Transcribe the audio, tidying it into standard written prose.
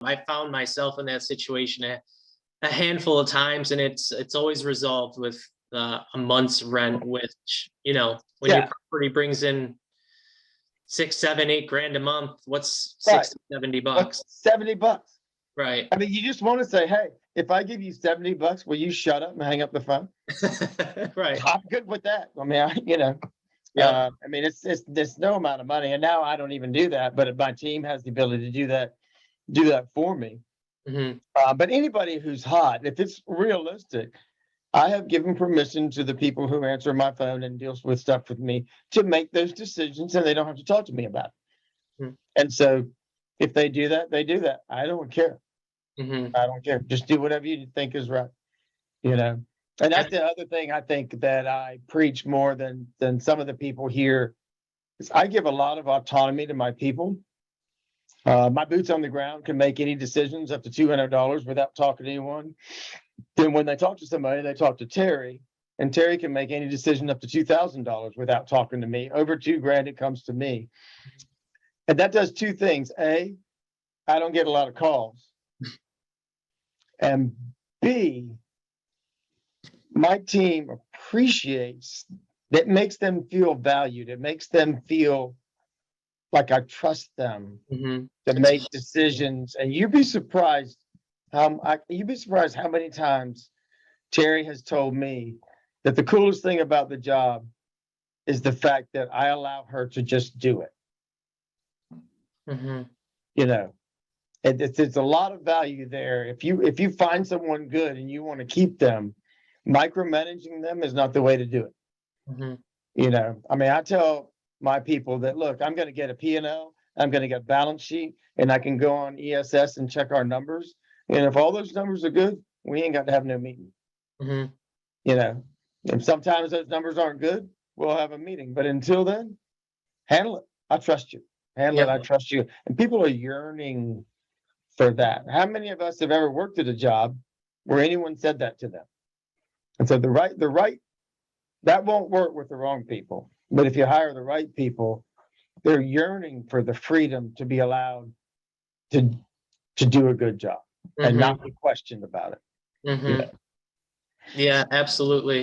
I found myself in that situation a handful of times, and it's always resolved with a month's rent, which, when your Yeah, property brings in 6, 7, 8 grand a month, what's right. 60, 70 What's bucks? 70 bucks? Right. I mean, you just want to say, hey, if I give you 70 bucks, will you shut up and hang up the phone? Right. I'm good with that. I mean, Yeah. I mean, there's no amount of money, and now I don't even do that, but my team has the ability to do that for me. Hmm. But anybody who's hot, if it's realistic, I have given permission to the people who answer my phone and deals with stuff with me to make those decisions, and they don't have to talk to me about it. Hmm. And so, if they do that, they do that. I don't care. Hmm. I don't care. Just do whatever you think is right. You know. And Yeah. that's the other thing I think that I preach more than some of the people here is I give a lot of autonomy to my people. My boots on the ground can make any decisions up to $200 without talking to anyone. Then when they talk to somebody, they talk to Terry, and Terry can make any decision up to $2,000 without talking to me. Over 2 grand, it comes to me, and that does two things: A, I don't get a lot of calls, and B, my team appreciates that, makes them feel valued. It makes them feel like I trust them Hmm. to make decisions. And you'd be surprised how many times Terry has told me that the coolest thing about the job is the fact that I allow her to just do it. Hmm. You know, it's a lot of value there. If you find someone good and you want to keep them, micromanaging them is not the way to do it. Hmm. I mean, I tell my people that, look, I'm going to get a P&L, I'm going to get a balance sheet, and I can go on ESS and check our numbers. And if all those numbers are good, we ain't got to have no meeting. Hmm. You know, and sometimes those numbers aren't good, we'll have a meeting. But until then, handle it. I trust you. Handle it. Yeah. I trust you. And people are yearning for that. How many of us have ever worked at a job where anyone said that to them? And so the right, that won't work with the wrong people. But if you hire the right people, they're yearning for the freedom to be allowed to to do a good job and Hmm. not be questioned about it. Hmm. Yeah, absolutely.